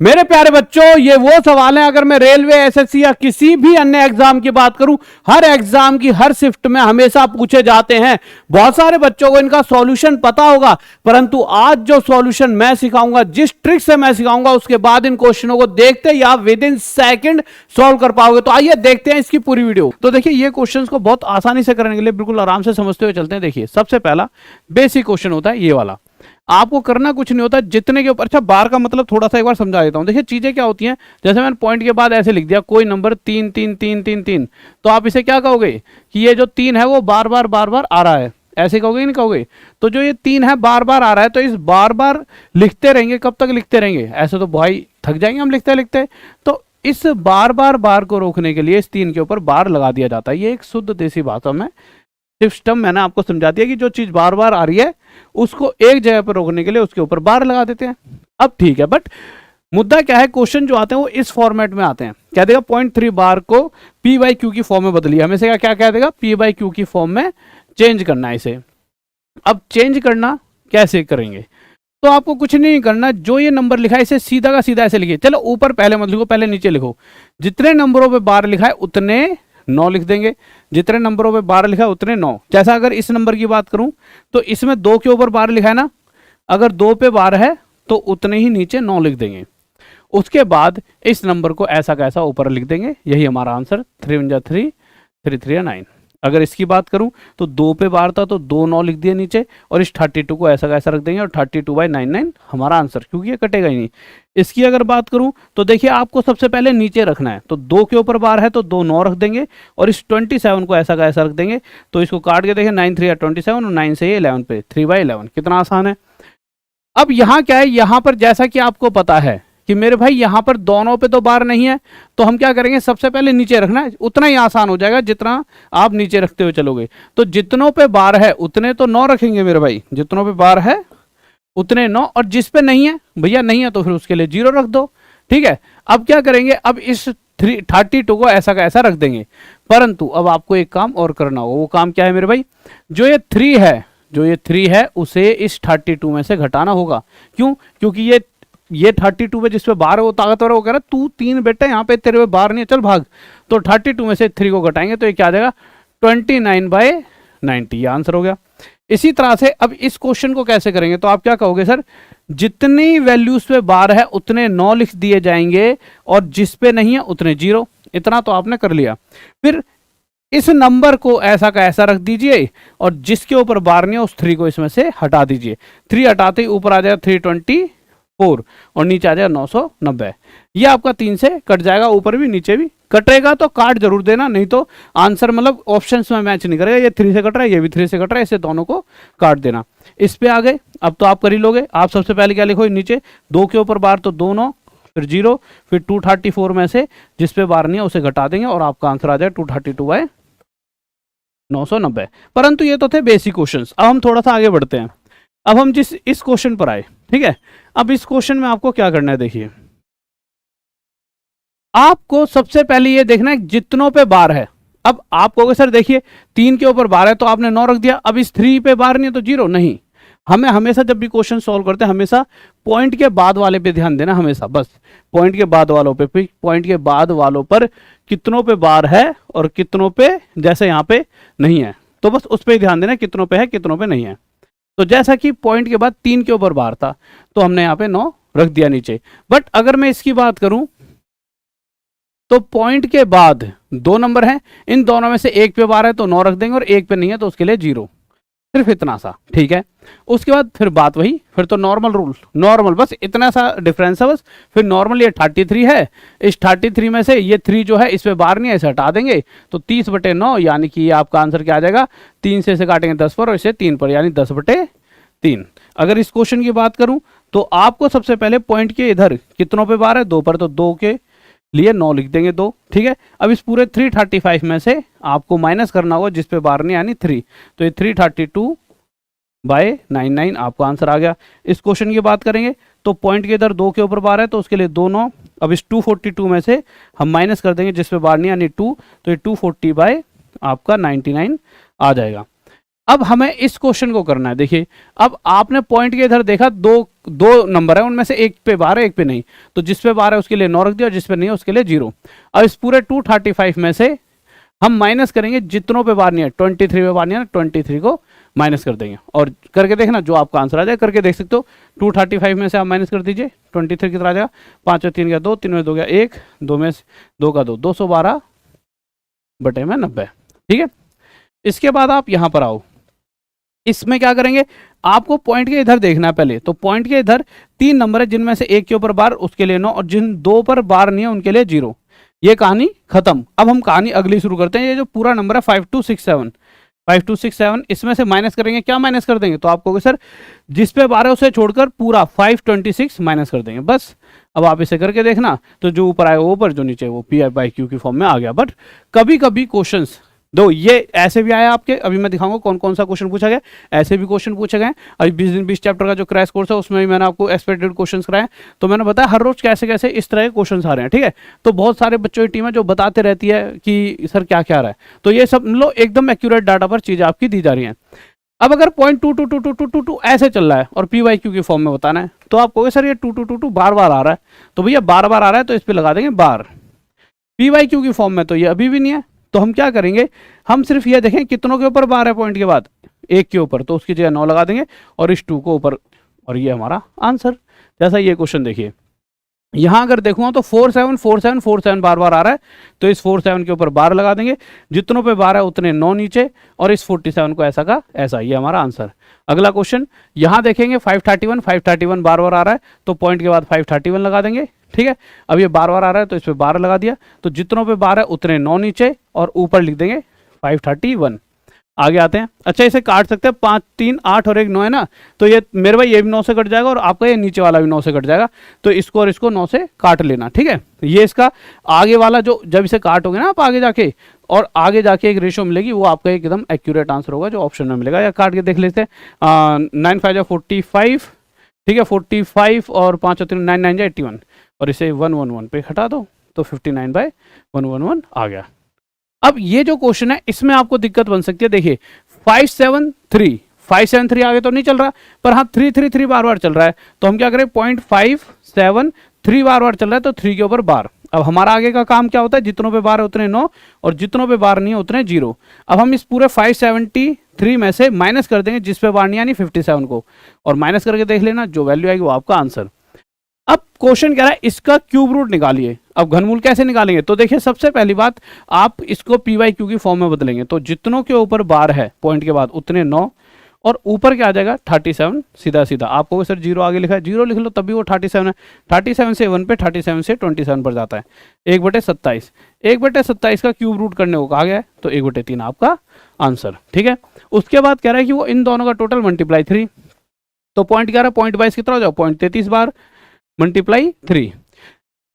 मेरे प्यारे बच्चों, ये वो सवाल है, अगर मैं रेलवे, एसएससी या किसी भी अन्य एग्जाम की बात करूं, हर एग्जाम की हर शिफ्ट में हमेशा पूछे जाते हैं। बहुत सारे बच्चों को इनका सॉल्यूशन पता होगा, परंतु आज जो सॉल्यूशन मैं सिखाऊंगा, जिस ट्रिक से मैं सिखाऊंगा, उसके बाद इन क्वेश्चनों को देखते ही आप विद इन सेकंड सॉल्व कर पाओगे। तो आइए देखते हैं इसकी पूरी वीडियो। तो देखिए, ये क्वेश्चन को बहुत आसानी से करने के लिए बिल्कुल आराम से समझते हुए चलते हैं। देखिए, सबसे पहला बेसिक क्वेश्चन होता है ये वाला। आपको करना कुछ नहीं होता, जितने के ऊपर, अच्छा बार का मतलब थोड़ा सा एक बार समझा देता हूं। देखिए चीजें क्या होती हैं, जैसे मैंने पॉइंट के बाद ऐसे लिख दिया कोई नंबर 3 3 3 3 3, तो आप इसे क्या कहोगे कि ये जो 3 है वो बार बार आ रहा है, ऐसे कहोगे नहीं कहोगे? तो जो ये 3 है बार बार आ रहा है, तो इस बार बार लिखते रहेंगे। कब तक लिखते रहेंगे? ऐसे तो भाई थक जाएंगे हम लिखते लिखते। तो इस बार को रोकने के लिए इस 3 के ऊपर बार लगा दिया जाता है। ये एक शुद्ध देसी भाषा में सिस्टम मैंने आपको समझा दिया कि जो चीज बार बार आ रही है उसको एक जगह पर रोकने के लिए उसके ऊपर बार लगा देते हैं। अब ठीक है, बट मुद्दा क्या है, क्वेश्चन जो आते हैं वो इस फॉर्मेट में आते हैं। क्या देगा? 0.3 बार को पी बाई क्यू की फॉर्म में बदलिए। हमें से क्या कह देगा? पी बाई क्यू की फॉर्म में चेंज करना है इसे। अब चेंज करना कैसे करेंगे? तो आपको कुछ नहीं करना, जो ये नंबर लिखा है इसे सीधा का सीधा ऐसे लिखिए। चलो ऊपर पहले मत लिखो, पहले नीचे लिखो। जितने नंबरों पे बार लिखा है उतने 9 लिख देंगे, जितने नंबरों पे बार लिखा है उतने 9। जैसा अगर इस नंबर की बात करूं तो इसमें 2 के ऊपर बार लिखा है ना, अगर 2 पे बार है तो उतने ही नीचे 9 लिख देंगे। उसके बाद इस नंबर को ऐसा कैसा ऊपर लिख देंगे। यही हमारा आंसर 3 × 3 3 3 9। अगर इसकी बात करूं तो 2 पे बार था तो 2 9 लिख दिए नीचे, और इस 32 को ऐसा कैसा रख देंगे, और 32/99 हमारा आंसर, क्योंकि ये कटेगा ही नहीं। इसकी अगर बात करूं तो देखिए आपको सबसे पहले नीचे रखना है, तो 2 के ऊपर बार है तो 2 9 रख देंगे, और इस 27 को ऐसा कैसा रख देंगे। तो इसको काट के देखिए 9 3 27, और 9 से ये 11 पे 3/11। कितना आसान है। अब यहाँ क्या है, यहाँ पर जैसा कि आपको पता है कि मेरे भाई यहाँ पर दोनों पे तो बार नहीं है, तो हम क्या करेंगे, सबसे पहले नीचे रखना है। उतना ही आसान हो जाएगा जितना आप नीचे रखते हुए चलोगे। तो जितनों पे बार है उतने तो 9 रखेंगे मेरे भाई, जितनों पे बार है उतने 9, और जिस पे नहीं है, भैया नहीं है तो फिर उसके लिए 0 रख दो। ठीक है। अब क्या करेंगे, अब इस 32 को ऐसा का ऐसा रख देंगे। परंतु अब आपको एक काम और करना होगा। वो काम क्या है मेरे भाई? जो ये 3 है उसे इस 32 में से घटाना होगा। क्यों? क्योंकि ये 32 पे जिस पे बार है वो ताकतवर हो, कह रहा तू 3 बेटा यहाँ पे तेरे पे बार नहीं है, चल भाग। तो 32 में से 3 को घटाएंगे तो ये क्या आ जाएगा, 29/90। ये आंसर हो गया। इसी तरह से अब इस क्वेश्चन को कैसे करेंगे, तो आप क्या कहोगे, सर जितनी वैल्यूज पे बार है उतने 9 लिख दिए जाएंगे, और जिस पे नहीं है उतने 0। इतना तो आपने कर लिया। फिर इस नंबर को ऐसा का ऐसा रख दीजिए, और जिसके ऊपर बार नहीं है उस 3 को इसमें से हटा दीजिए। 3 हटाते ही ऊपर आ जाएगा 324, और नीचे आ जाएगा 990। ये आपका 3 से कट जाएगा, ऊपर भी नीचे भी कटेगा तो काट जरूर देना, नहीं तो आंसर मतलब ऑप्शंस में मैच नहीं करेगा। ये 3 से कट रहा है, ये भी 3 से कट रहा है, इसे दोनों को काट देना। इस पे आ गए, अब तो आप कर ही लोगे। आप सबसे पहले क्या लिखो, नीचे 2 के ऊपर बार तो 2 9, फिर 0, फिर 234 में से जिस पे बार नहीं है उसे घटा देंगे, और आपका आंसर आ जाएगा 232/990। परंतु ये तो थे बेसिक क्वेश्चंस। अब हम थोड़ा सा आगे बढ़ते हैं। अब हम इस क्वेश्चन पर आए, ठीक है। अब इस क्वेश्चन में आपको क्या करना है, देखिए आपको सबसे पहले ये देखना है जितनों पे बार है। अब आप कहोगे सर देखिए 3 के ऊपर बार है तो आपने 9 रख दिया, अब इस 3 पे बार नहीं है तो 0 नहीं। हमें हमेशा जब भी क्वेश्चन सॉल्व करते हैं हमेशा पॉइंट के बाद वाले पे ध्यान देना, हमेशा बस पॉइंट के बाद वालों पे, पॉइंट के बाद वालों पर कितनों पे बार है और कितनों पे जैसे यहाँ पे नहीं है, तो बस उस पर ध्यान देना कितनों पे है कितनों पे नहीं है। तो जैसा कि पॉइंट के बाद 3 के ऊपर बार था तो हमने यहाँ पे 9 रख दिया नीचे। बट अगर मैं इसकी बात करूं तो पॉइंट के बाद 2 नंबर हैं, इन दोनों में से एक पे बार है तो 9 रख देंगे, और एक पे नहीं है तो उसके लिए 0। सिर्फ इतना सा, ठीक है। उसके बाद फिर बात वही, फिर तो नॉर्मल रूल, नॉर्मल बस इतना सा डिफरेंस है बस। फिर नॉर्मल ये 33 है, इस 33 में से ये 3 जो है इस पे बार नहीं है, इसे हटा देंगे तो 30/9, यानी कि ये आपका आंसर क्या आ जाएगा, 3 से इसे काटेंगे 10 पर और इसे 3 पर, यानी 10/3। अगर इस क्वेश्चन की बात करूं तो आपको सबसे पहले पॉइंट के इधर कितनों पे बार है, 2 पर, तो 2 के लिए 9 लिख देंगे 2, ठीक है। अब इस पूरे 335 में से आपको माइनस करना होगा जिस पे बार नहीं यानी 3, तो ये 332/99 आपका आंसर आ गया। इस क्वेश्चन की बात करेंगे तो पॉइंट के इधर 2 के ऊपर बार है तो उसके लिए 2 9। अब इस 242 में से हम माइनस कर देंगे जिस पे बार नहीं यानी 2, तो ये 240 आपका 99 आ जाएगा। अब हमें इस क्वेश्चन को करना है। देखिए अब आपने पॉइंट के इधर देखा 2 दो नंबर है, उनमें से एक पे बार है एक पे नहीं, तो जिस पे बार है उसके लिए 9 रख दिया और जिस पे नहीं है उसके लिए 0। अब इस पूरे 235 में से हम माइनस करेंगे जितनों पे बार नहीं है, 23 पे बार नहीं है, 23 को माइनस कर देंगे और करके देखना जो आपका आंसर आ जाए, करके देख सकते हो। 235 में से आप माइनस कर दीजिए, 23 कितना आ जाएगा, 5 और 3 का 2, 3 में 2 गया 1, 2 में 2 का 2, 212 बटे में 90। ठीक है, इसके बाद आप यहां पर आओ, इसमें क्या करेंगे, आपको पॉइंट के इधर देखना है पहले। तो पॉइंट के इधर 3 नंबर है जिनमें से एक के ऊपर बार उसके लिए 9 और जिन 2 पर बार नहीं है उनके लिए 0। ये कहानी खत्म। अब हम कहानी अगली शुरू करते हैं। ये जो पूरा नंबर है 5267, 5267 इसमें से माइनस करेंगे, क्या माइनस कर देंगे, तो आप कहोगे सर जिस पे बार है उसे छोड़कर पूरा 526 माइनस कर देंगे बस। अब आप इसे करके देखना, तो जो ऊपर आएगा वो ऊपर, जो नीचे वो पी बाई क्यू की फॉर्म में आ गया। बट कभी कभी क्वेश्चंस दो ये ऐसे भी आया आपके, अभी मैं दिखाऊंगा कौन कौन सा क्वेश्चन पूछा गया, ऐसे भी क्वेश्चन पूछे गए। अभी 20 दिन 20 चैप्टर का जो क्रैश कोर्स है उसमें भी मैंने आपको एक्सपेक्टेड क्वेश्चंस कराए, तो मैंने बताया हर रोज कैसे कैसे इस तरह के क्वेश्चंस आ रहे हैं। ठीक है, तो बहुत सारे बच्चों की टीम है जो बताते रहती है कि सर क्या क्या आ रहा है, तो ये सब लो एकदम एक्यूरेट डाटा पर चीजें आपकी दी जा रही हैं। अब अगर पॉइंट 2222222 ऐसे चल रहा है और पी वाई क्यू की फॉर्म में बताना है, तो आप कहोगे सर ये 2222 बार बार आ रहा है, तो भैया बार बार आ रहा है तो इस पर लगा देंगे बार। पी वाई क्यू की फॉर्म में तो ये अभी भी नहीं है, तो हम क्या करेंगे, हम सिर्फ ये देखें कितनों के ऊपर बार है पॉइंट के बाद, एक के ऊपर, तो उसकी जगह 9 लगा देंगे और इस 2 को ऊपर, और ये हमारा आंसर। जैसा ये क्वेश्चन देखिए, यहां अगर देखूंगा तो 474747 बार बार आ रहा है, तो इस 47 के ऊपर बार लगा देंगे, जितनों पे बार है उतने 9 नीचे, और इस 47 को ऐसा का ऐसा, ये हमारा आंसर। अगला क्वेश्चन यहां देखेंगे 531 बार बार आ रहा है, तो पॉइंट के बाद 531 लगा देंगे। ठीक है, अब ये बार बार आ रहा है तो इस पर बार लगा दिया, तो जितनों पे बार है उतने 9 नीचे और ऊपर लिख देंगे 531। आगे आते हैं, अच्छा इसे काट सकते हैं, 5 3 8 और 1 9 है ना, तो ये मेरे भाई ये भी 9 से कट जाएगा और आपका ये नीचे वाला भी 9 से कट जाएगा, तो इसको और इसको 9 से काट लेना। ठीक है, ये इसका आगे वाला जो जब इसे काटोगे ना आप आगे जाके, और आगे जाके एक रेशियो मिलेगी, वो आपका एकदम एक्यूरेट आंसर होगा जो ऑप्शन में मिलेगा। या काट के देख लेते हैं, 9 5 45, ठीक है 45 और 5 और 3 9 9 81, और इसे 111 पे हटा दो तो 59/111 आ गया। अब ये जो क्वेश्चन है इसमें आपको दिक्कत बन सकती है, देखिए 573 आगे तो नहीं चल रहा, पर हाँ 333 बार बार चल रहा है, तो हम क्या करें 0.573 बार बार चल रहा है, तो 3 के ऊपर बार। अब हमारा आगे का काम क्या होता है, जितनों पे बार है उतने 9 और जितनों पे बार नहीं है उतने 0। अब हम इस पूरे 573 में से माइनस कर देंगे जिस पे बार नहीं यानी 57 को, और माइनस करके देख लेना जो वैल्यू आएगी वो आपका आंसर। अब क्वेश्चन कह रहा है इसका क्यूब रूट निकालिए। अब घनमूल कैसे निकालेंगे, तो देखिए सबसे पहली बात आप इसको पी वाई क्यू की फॉर्म में बदलेंगे, तो जितनों के ऊपर बार है पॉइंट के बाद उतने 9 और ऊपर क्या आ जाएगा 37, सीधा सीधा। आपको सर 0 आगे लिखा है, 0 लिख लो तब भी वो 37 है, 37 से 1 पे 37 से 27 पर जाता है, 1/27, 1/27 का क्यूब रूट करने को कहा गया है, तो 1/3 आपका आंसर। ठीक है, उसके बाद कह रहा है कि वो इन दोनों का टोटल मल्टीप्लाई 3, तो पॉइंट कह रहा है पॉइंट वाइज कितना हो जाओ 0.33 बार मल्टीप्लाई 3।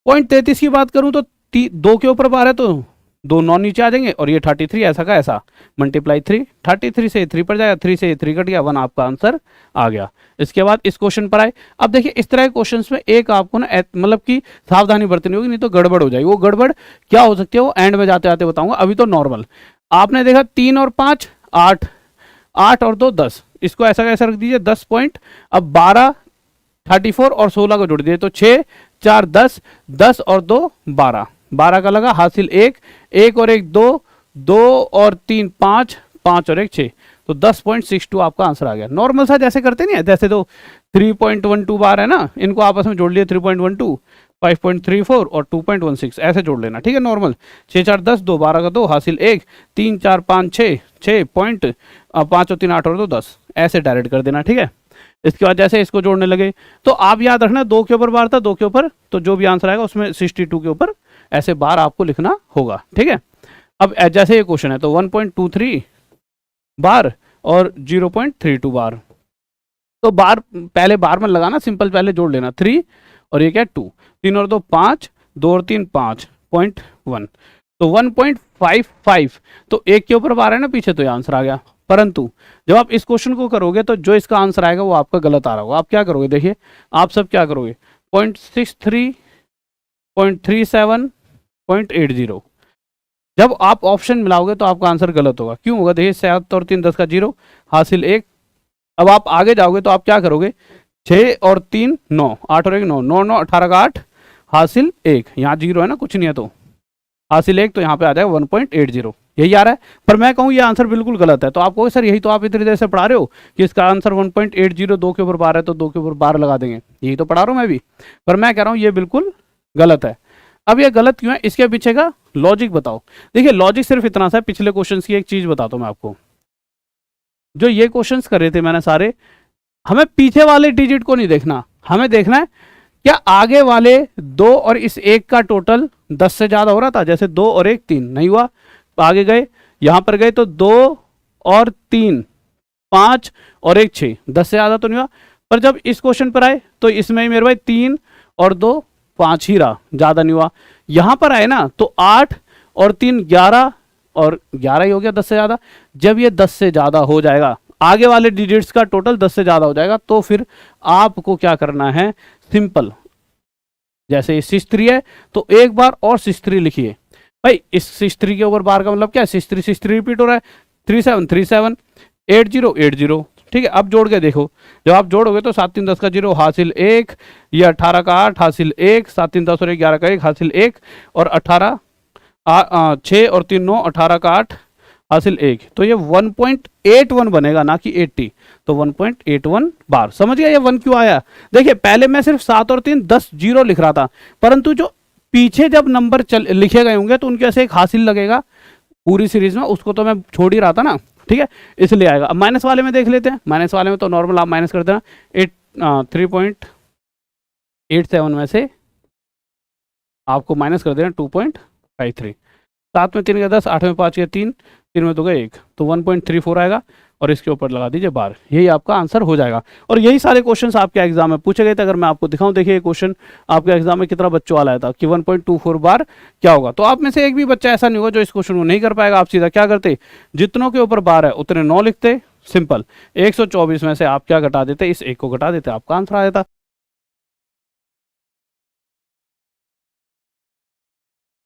0.33 की बात करूं तो 2 के ऊपर बार है तो 2 9 नीचे आ जाएंगे, और ये 33 ऐसा का ऐसा मल्टीप्लाई 3, 33 से 3 पर जाएगा, 3 से 3 कट गया, 1 आपका आंसर आ गया। इसके बाद इस क्वेश्चन पर आए, अब देखिए इस तरह के क्वेश्चंस में एक आपको ना मतलब कि सावधानी बरतनी होगी, नहीं तो गड़बड़ हो जाएगी। वो गड़बड़ क्या हो सकती है वो एंड में जाते जाते बताऊंगा, अभी तो नॉर्मल। आपने देखा 3 और 5 8, 8 और 2 10, इसको ऐसा कैसा रख दीजिए 10 पॉइंट, अब 12 34 और 16 को जोड़ दिए तो 6 4 10, 10 और 2 12, 12 का लगा हासिल 1, 1 और 1 2, 2 और 3 5, 5 और 1 6, तो 10.62 आपका आंसर आ गया। नॉर्मल सा जैसे करते नहीं है, जैसे तो 3.12 बार है ना, इनको आपस में जोड़ लिए 3.12, 5.34 और 2.16 ऐसे जोड़ लेना। ठीक है, नॉर्मल 6 4 10, 2 12 का 2 हासिल 1, 3 4 5 6, 6 पॉइंट 5 और 3 8 और 2 10, ऐसे डायरेक्ट कर देना। ठीक है, इसके बाद जैसे इसको जोड़ने लगे तो आप याद रखना 2 के ऊपर बार था, 2 के ऊपर, तो जो भी आंसर आएगा उसमें 62 के ऊपर ऐसे बार आपको लिखना होगा। ठीक है, अब जैसे ये क्वेश्चन है तो 1.23 बार और 0.32 बार, तो बार पहले बार में लगाना सिंपल, पहले जोड़ लेना 3 और ये क्या 2, 3 और 2 5, 2 और 3 5.1, तो 1.55, तो 1 के ऊपर बार है ना पीछे, तो ये आंसर आ गया। परंतु जब आप इस क्वेश्चन को करोगे तो जो इसका आंसर आएगा वो आपका गलत आ रहा होगा। आप क्या करोगे, देखिए आप सब क्या करोगे 0.63, 0.37, 0.80, जब आप ऑप्शन मिलाओगे तो आपका आंसर गलत होगा। क्यों होगा, देखिए 7 और 3 10 का 0 हासिल 1। अब आप आगे जाओगे तो आप क्या करोगे 6 और 3 9, 8 और 1 9, 9 9 18 का 8 हासिल 1, यहाँ 0 है ना, कुछ नहीं है तो हासिल 1, तो यहाँ पे आ जाएगा 1.80, यही आ रहा है। पर मैं कहूँ ये आंसर बिल्कुल गलत है, तो आप कहोगे सर यही तो आप इतनी देर से पढ़ा रहे हो कि इसका आंसर 1.80, 2 के ऊपर 12 है तो 2 के ऊपर 12 लगा देंगे, यही तो पढ़ा रहा हूँ मैं भी, पर मैं कह रहा हूँ ये बिल्कुल गलत है। अब ये गलत क्यों है, इसके पीछे का लॉजिक बताओ। देखिए लॉजिक सिर्फ इतना सा है, पिछले क्वेश्चन की एक चीज बताता हूँ मैं आपको, जो ये क्वेश्चंस कर रहे थे मैंने सारे, हमें पीछे वाले डिजिट को नहीं देखना, हमें देखना है क्या आगे वाले 2 और इस 1 का टोटल 10 से ज्यादा हो रहा था, जैसे 2 और 1 3 नहीं हुआ, आगे गए यहां पर गए तो 2 और 3 5 और 1 6, 10 से ज्यादा तो नहीं हुआ। पर जब इस क्वेश्चन पर आए तो इसमें मेरे भाई 3 और 2 5 ही रहा, ज्यादा नहीं हुआ। यहां पर आए ना तो 8 और 3 11 और 11 ही हो गया 10 से ज्यादा। जब ये 10 से ज्यादा हो जाएगा, आगे वाले डिजिट्स का टोटल 10 से ज्यादा हो जाएगा, तो फिर आपको क्या करना है, सिंपल, जैसे ये 6 3 है तो एक बार और 6 3 लिखिए भाई, इस 6 3 के ऊपर बार का मतलब क्या है, 6 3 रिपीट हो रहा है, 3 7 3 7 8 0 8 0, ठीक है। अब जोड़ के देखो, जब आप जोड़ोगे तो 7 3 10 का 0 हासिल 1, ये 18 का 8 हासिल 1, 7 3 10 और 1 11 का 1 हासिल 1, और 18 6 और 3 9 18 का 8 हासिल 1, तो ये 1.81 बनेगा, ना कि 80, तो 1.81 बार। समझ गया ये 1 क्यों आया। देखिए पहले मैं सिर्फ 7 और 3 10 0 लिख रहा था, परंतु जो पीछे जब नंबर लिखे गए होंगे तो उनके ऐसे एक हासिल लगेगा पूरी सीरीज में, उसको तो मैं छोड़ ही रहा था ना, ठीक है, इसलिए आएगा। अब माइनस वाले में देख लेते हैं, माइनस वाले में तो नॉर्मल आप माइनस करते हैं 3.87 में से आपको माइनस कर देना 2.53, 7 में 3 का 10, 8 में 5 का 3, 3 में 2 का 1, तो 1.34 आएगा, और इसके ऊपर लगा दीजिए बार, यही आपका आंसर हो जाएगा। और यही सारे क्वेश्चंस आपके एग्जाम में पूछे गए थे। अगर मैं आपको दिखाऊं, देखिए क्वेश्चन आपके एग्जाम में कितना बच्चों वाला था कि 1.24 बार क्या होगा, तो आप में से एक भी बच्चा ऐसा नहीं होगा जो इस क्वेश्चन को नहीं कर पाएगा। आप सीधा क्या करते, जितनों के ऊपर बार है उतने 9 लिखते, सिंपल 124 में से आप क्या घटा देते, इस 1 को घटा देते, आपका आंसर आ जाता।